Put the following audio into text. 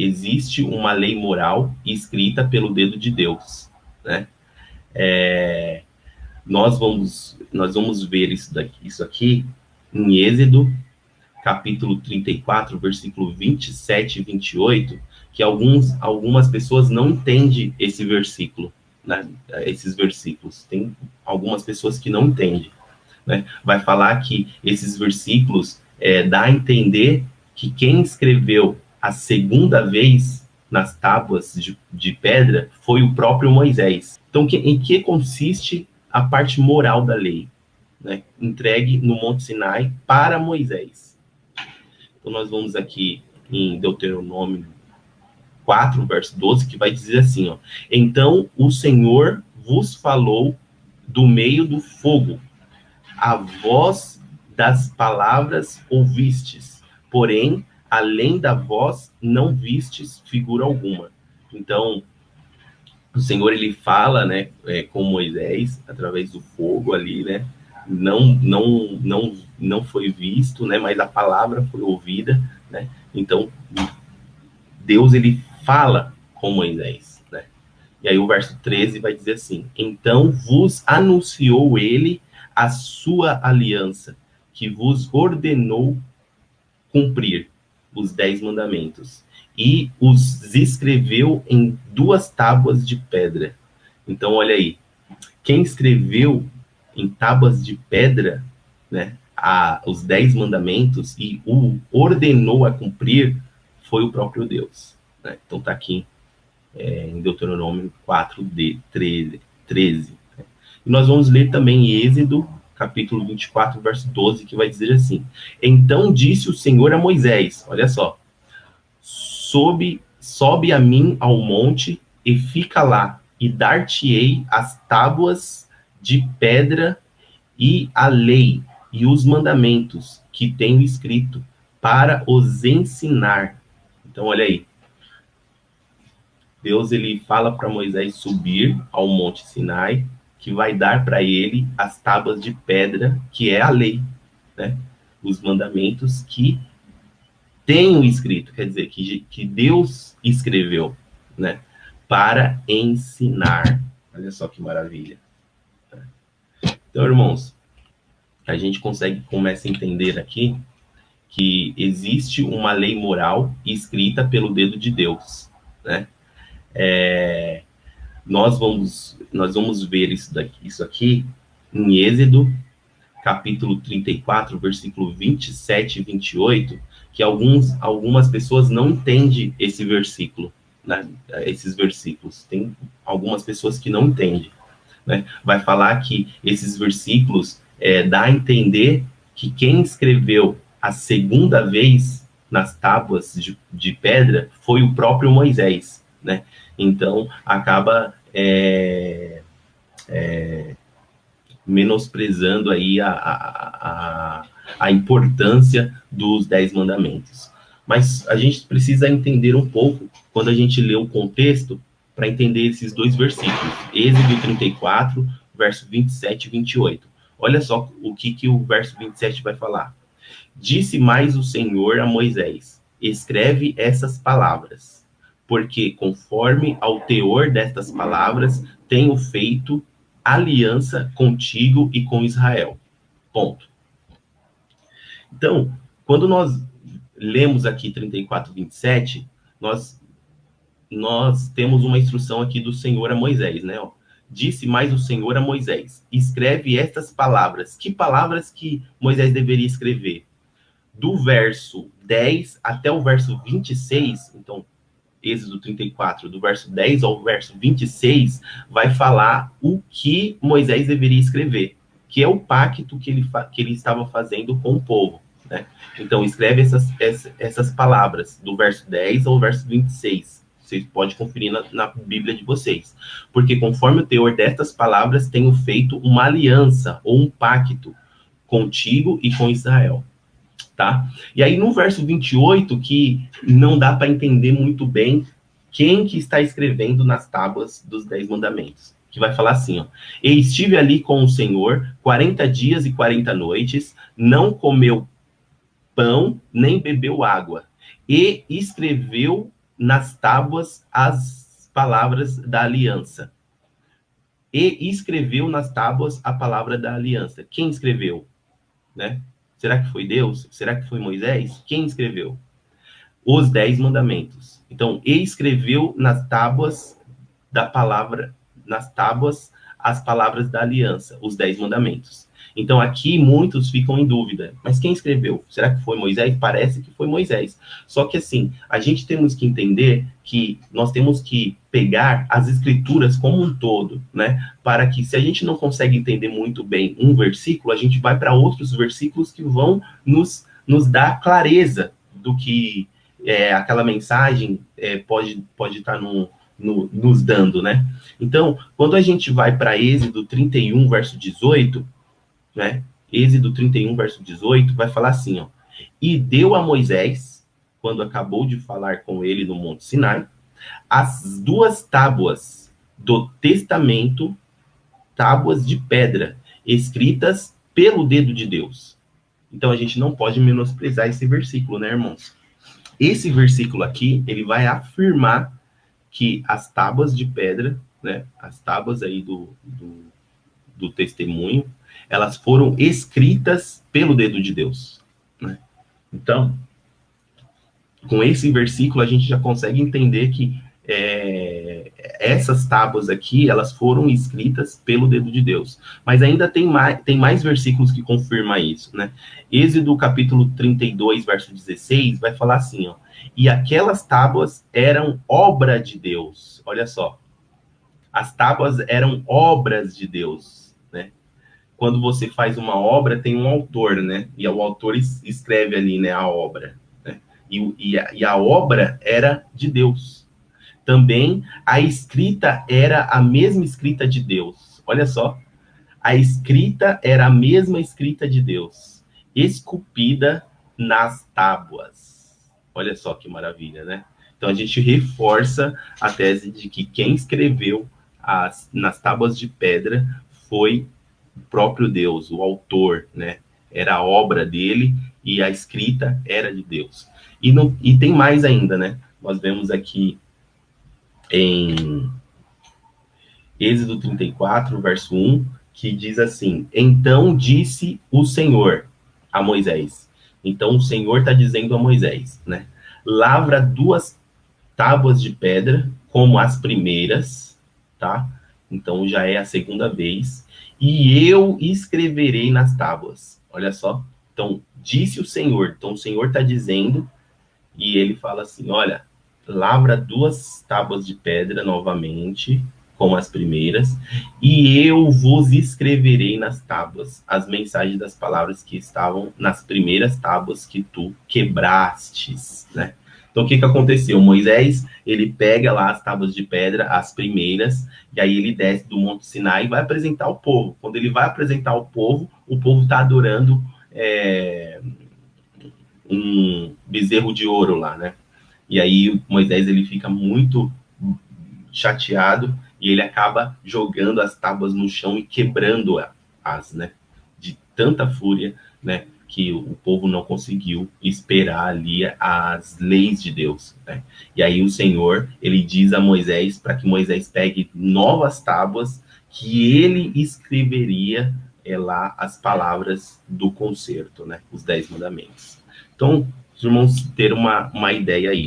existe uma lei moral escrita pelo dedo de Deus, né? Nós vamos ver isso aqui em Êxodo, capítulo 34, versículo 27 e 28, que algumas pessoas não entendem esse versículo, né? Esses versículos. Tem algumas pessoas que não entendem, né? Vai falar que esses versículos dá a entender que quem escreveu a segunda vez nas tábuas de pedra foi o próprio Moisés. Então, em que consiste a parte moral da lei, né? Entregue no Monte Sinai para Moisés. Então, nós vamos aqui em Deuteronômio 4, verso 12, que vai dizer assim, ó: então o Senhor vos falou do meio do fogo, a voz das palavras ouvistes, porém, além da voz, não vistes figura alguma. Então, o Senhor, ele fala, né, com Moisés, através do fogo ali, né, não foi visto, né, mas a palavra foi ouvida, né, então, Deus, ele fala com Moisés, né, e aí o verso 13 vai dizer assim: então vos anunciou ele a sua aliança, que vos ordenou cumprir os 10 mandamentos, e os escreveu em 2 tábuas de pedra. Então, olha aí, quem escreveu em tábuas de pedra, né, os 10 mandamentos e o ordenou a cumprir foi o próprio Deus, né? Então está aqui em Deuteronômio 4, 13. Né? E nós vamos ler também Êxodo, capítulo 24, verso 12, que vai dizer assim: então disse o Senhor a Moisés, olha só, sobe a mim ao monte e fica lá, e dar-te-ei as tábuas de pedra e a lei e os mandamentos que tenho escrito para os ensinar. Então, olha aí, Deus, ele fala para Moisés subir ao Monte Sinai, que vai dar para ele as tábuas de pedra, que é a lei, né? Os mandamentos que tenho escrito, quer dizer, que Deus escreveu, né? Para ensinar. Olha só que maravilha. Então, irmãos, a gente começa a entender aqui que existe uma lei moral escrita pelo dedo de Deus, né? Nós vamos ver isso aqui em Êxodo, capítulo 34, versículo 27 e 28, que algumas pessoas não entendem esse versículo, né? Esses versículos. Tem algumas pessoas que não entendem, né? Vai falar que esses versículos dá a entender que quem escreveu a segunda vez nas tábuas de pedra foi o próprio Moisés, né? Então, acaba menosprezando aí a importância dos 10 mandamentos. Mas a gente precisa entender um pouco, quando a gente lê o contexto, para entender esses dois versículos. Êxodo 34, verso 27 e 28. Olha só o que o verso 27 vai falar. Disse mais o Senhor a Moisés: escreve essas palavras, porque conforme ao teor destas palavras, tenho feito aliança contigo e com Israel. Ponto. Então, quando nós lemos aqui 34, 27, nós temos uma instrução aqui do Senhor a Moisés, né? Ó, disse mais o Senhor a Moisés: escreve estas palavras. Que palavras que Moisés deveria escrever? Do verso 10 até o verso 26, então, Êxodo 34, do verso 10 ao verso 26, vai falar o que Moisés deveria escrever, que é o pacto que ele estava fazendo com o povo, né? Então, escreve essas palavras, do verso 10 ao verso 26. Vocês podem conferir na Bíblia de vocês. Porque conforme o teor destas palavras, tenho feito uma aliança, ou um pacto, contigo e com Israel. Tá? E aí no verso 28, que não dá para entender muito bem quem que está escrevendo nas tábuas dos 10 mandamentos, que vai falar assim, ó: e estive ali com o Senhor 40 dias e 40 noites, não comeu pão, nem bebeu água, e escreveu nas tábuas as palavras da aliança. E escreveu nas tábuas a palavra da aliança. Quem escreveu? Né? Será que foi Deus? Será que foi Moisés? Quem escreveu? Os 10 mandamentos. Então, e escreveu nas tábuas da palavra, nas tábuas, as palavras da aliança, os 10 mandamentos. Então, aqui muitos ficam em dúvida. Mas quem escreveu? Será que foi Moisés? Parece que foi Moisés. Só que, assim, a gente temos que entender que nós temos que pegar as escrituras como um todo, né? Para que, se a gente não consegue entender muito bem um versículo, a gente vai para outros versículos que vão nos dar clareza do que aquela mensagem pode estar nos dando, né? Então, quando a gente vai para Êxodo 31, verso 18, né? Êxodo 31, verso 18, vai falar assim, ó. E deu a Moisés, quando acabou de falar com ele no Monte Sinai, as 2 tábuas do testamento, tábuas de pedra, escritas pelo dedo de Deus. Então, a gente não pode menosprezar esse versículo, né, irmãos? Esse versículo aqui, ele vai afirmar que as tábuas de pedra, né, as tábuas aí do testemunho, elas foram escritas pelo dedo de Deus, né? Então, com esse versículo, a gente já consegue entender que essas tábuas aqui, elas foram escritas pelo dedo de Deus. Mas ainda tem mais versículos que confirmam isso, né? Êxodo capítulo 32, verso 16, vai falar assim, ó. E aquelas tábuas eram obra de Deus. Olha só. As tábuas eram obras de Deus, né? Quando você faz uma obra, tem um autor, né? E o autor escreve ali, né, a obra, né? E a obra era de Deus. Também a escrita era a mesma escrita de Deus. Olha só. A escrita era a mesma escrita de Deus, esculpida nas tábuas. Olha só que maravilha, né? Então a gente reforça a tese de que quem escreveu nas tábuas de pedra foi o próprio Deus, o autor, né? Era a obra dele e a escrita era de Deus. E tem mais ainda, né? Nós vemos aqui em Êxodo 34, verso 1, que diz assim: então disse o Senhor a Moisés. Então o Senhor está dizendo a Moisés, né? Lavra 2 tábuas de pedra, como as primeiras, tá? Então já é a segunda vez. E eu escreverei nas tábuas. Olha só. Então, disse o Senhor. Então o Senhor está dizendo, e ele fala assim, olha, lavra 2 tábuas de pedra novamente, como as primeiras, e eu vos escreverei nas tábuas as mensagens das palavras que estavam nas primeiras tábuas que tu quebrastes, né? Então, o que aconteceu? Moisés, ele pega lá as tábuas de pedra, as primeiras, e aí ele desce do Monte Sinai e vai apresentar ao povo. Quando ele vai apresentar ao povo, o povo está adorando um bezerro de ouro lá, né? E aí Moisés, ele fica muito chateado e ele acaba jogando as tábuas no chão e quebrando-as, né? De tanta fúria, né? Que o povo não conseguiu esperar ali as leis de Deus, né? E aí o Senhor, ele diz a Moisés para que Moisés pegue novas tábuas que ele escreveria lá as palavras do concerto, né? Os 10 mandamentos. Então, os irmãos ter uma ideia aí.